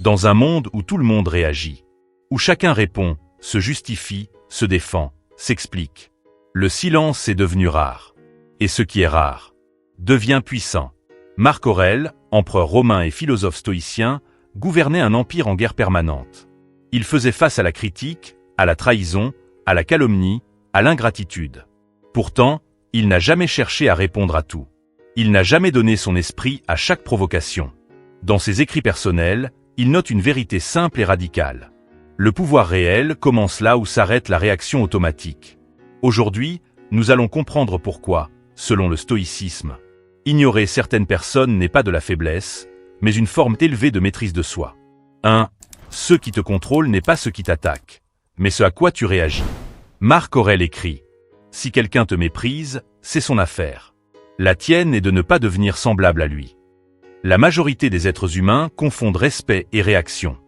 Dans un monde où tout le monde réagit, où chacun répond, se justifie, se défend, s'explique, le silence est devenu rare. Et ce qui est rare devient puissant. Marc Aurèle, empereur romain et philosophe stoïcien, gouvernait un empire en guerre permanente. Il faisait face à la critique, à la trahison, à la calomnie, à l'ingratitude. Pourtant, il n'a jamais cherché à répondre à tout. Il n'a jamais donné son esprit à chaque provocation. Dans ses écrits personnels, il note une vérité simple et radicale. Le pouvoir réel commence là où s'arrête la réaction automatique. Aujourd'hui, nous allons comprendre pourquoi, selon le stoïcisme, ignorer certaines personnes n'est pas de la faiblesse, mais une forme élevée de maîtrise de soi. 1. Ce qui te contrôle n'est pas ce qui t'attaque, mais ce à quoi tu réagis. Marc Aurèle écrit « Si quelqu'un te méprise, c'est son affaire. La tienne est de ne pas devenir semblable à lui. » La majorité des êtres humains confondent respect et réaction.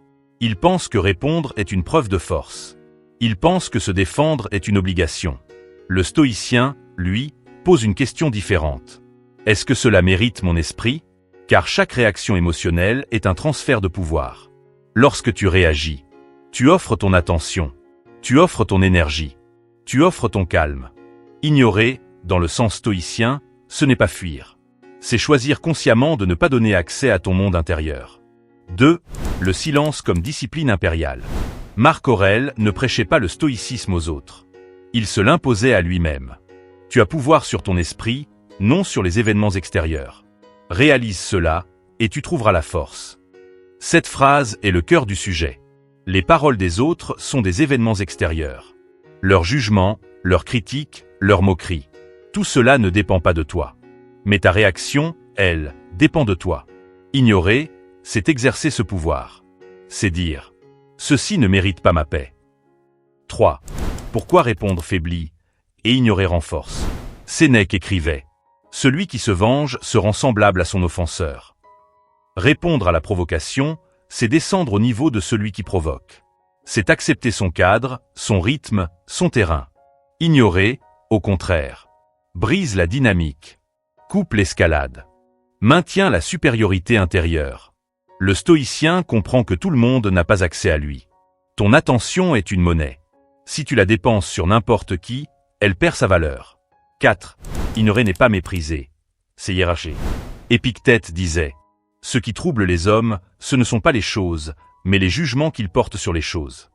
Ils pensent que répondre est une preuve de force. Ils pensent que se défendre est une obligation. Le stoïcien, lui, pose une question différente. Est-ce que cela mérite mon esprit? Car chaque réaction émotionnelle est un transfert de pouvoir. Lorsque tu réagis, tu offres ton attention, tu offres ton énergie, tu offres ton calme. Ignorer, dans le sens stoïcien, ce n'est pas fuir. C'est choisir consciemment de ne pas donner accès à ton monde intérieur. 2. Le silence comme discipline impériale. Marc Aurèle ne prêchait pas le stoïcisme aux autres. Il se l'imposait à lui-même. Tu as pouvoir sur ton esprit, non sur les événements extérieurs. Réalise cela, et tu trouveras la force. Cette phrase est le cœur du sujet. Les paroles des autres sont des événements extérieurs. Leurs jugements, leurs critiques, leurs moqueries. Tout cela ne dépend pas de toi. Mais ta réaction, elle, dépend de toi. Ignorer, c'est exercer ce pouvoir. C'est dire « Ceci ne mérite pas ma paix ». 3. Pourquoi répondre faiblit et ignorer renforce? Sénèque écrivait « Celui qui se venge se rend semblable à son offenseur ». Répondre à la provocation, c'est descendre au niveau de celui qui provoque. C'est accepter son cadre, son rythme, son terrain. Ignorer, au contraire, brise la dynamique, coupe l'escalade, maintient la supériorité intérieure. Le stoïcien comprend que tout le monde n'a pas accès à lui. Ton attention est une monnaie. Si tu la dépenses sur n'importe qui, elle perd sa valeur. 4. Ignorer n'est pas mépriser. C'est hiérarchique. Épictète disait « Ce qui trouble les hommes, ce ne sont pas les choses, mais les jugements qu'ils portent sur les choses. »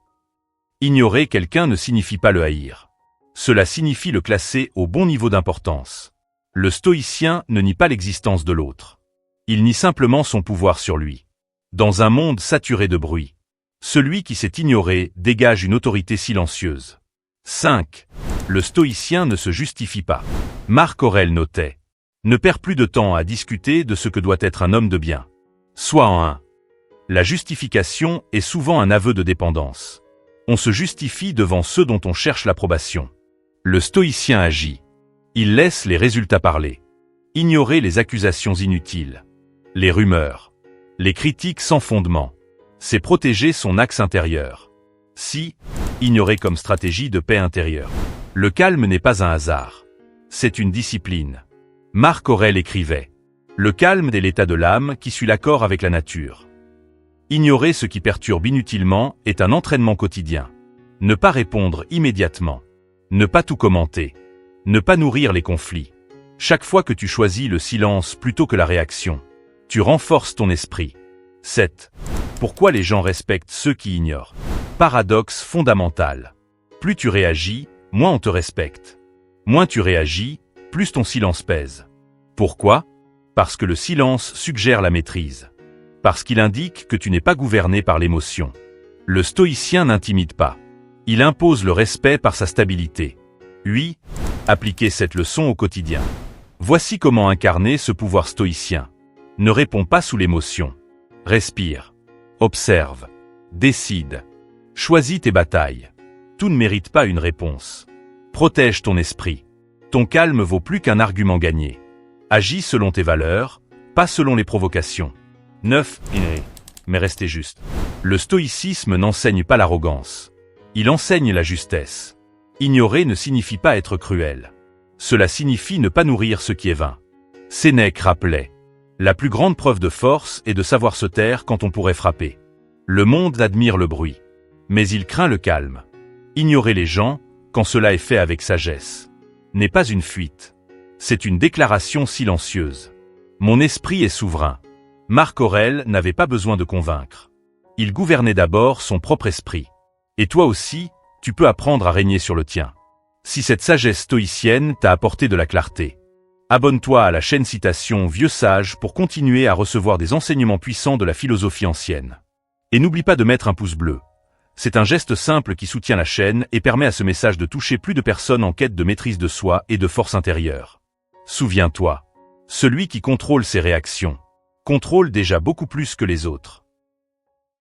Ignorer quelqu'un ne signifie pas le haïr. Cela signifie le classer au bon niveau d'importance. Le stoïcien ne nie pas l'existence de l'autre. Il nie simplement son pouvoir sur lui. Dans un monde saturé de bruit, celui qui s'est ignoré dégage une autorité silencieuse. 5. Le stoïcien ne se justifie pas. Marc Aurèle notait « Ne perds plus de temps à discuter de ce que doit être un homme de bien. Sois en un. » La justification est souvent un aveu de dépendance. On se justifie devant ceux dont on cherche l'approbation. Le stoïcien agit. Il laisse les résultats parler. Ignorer les accusations inutiles, les rumeurs, les critiques sans fondement. C'est protéger son axe intérieur. Si, ignorer comme stratégie de paix intérieure. Le calme n'est pas un hasard. C'est une discipline. Marc Aurèle écrivait « Le calme est l'état de l'âme qui suit l'accord avec la nature. » Ignorer ce qui perturbe inutilement est un entraînement quotidien. Ne pas répondre immédiatement. Ne pas tout commenter. Ne pas nourrir les conflits. Chaque fois que tu choisis le silence plutôt que la réaction, tu renforces ton esprit. 7. Pourquoi les gens respectent ceux qui ignorent? Paradoxe fondamental. Plus tu réagis, moins on te respecte. Moins tu réagis, plus ton silence pèse. Pourquoi? Parce que le silence suggère la maîtrise. Parce qu'il indique que tu n'es pas gouverné par l'émotion. Le stoïcien n'intimide pas. Il impose le respect par sa stabilité. Oui, appliquez cette leçon au quotidien. Voici comment incarner ce pouvoir stoïcien. Ne réponds pas sous l'émotion. Respire. Observe. Décide. Choisis tes batailles. Tout ne mérite pas une réponse. Protège ton esprit. Ton calme vaut plus qu'un argument gagné. Agis selon tes valeurs, pas selon les provocations. 9. Mais restez juste. Le stoïcisme n'enseigne pas l'arrogance. Il enseigne la justesse. Ignorer ne signifie pas être cruel. Cela signifie ne pas nourrir ce qui est vain. Sénèque rappelait « La plus grande preuve de force est de savoir se taire quand on pourrait frapper. » Le monde admire le bruit, mais il craint le calme. Ignorer les gens, quand cela est fait avec sagesse, n'est pas une fuite. C'est une déclaration silencieuse. Mon esprit est souverain. Marc Aurèle n'avait pas besoin de convaincre. Il gouvernait d'abord son propre esprit. Et toi aussi, tu peux apprendre à régner sur le tien. Si cette sagesse stoïcienne t'a apporté de la clarté, abonne-toi à la chaîne Citation Vieux Sage pour continuer à recevoir des enseignements puissants de la philosophie ancienne. Et n'oublie pas de mettre un pouce bleu. C'est un geste simple qui soutient la chaîne et permet à ce message de toucher plus de personnes en quête de maîtrise de soi et de force intérieure. Souviens-toi, celui qui contrôle ses réactions contrôle déjà beaucoup plus que les autres.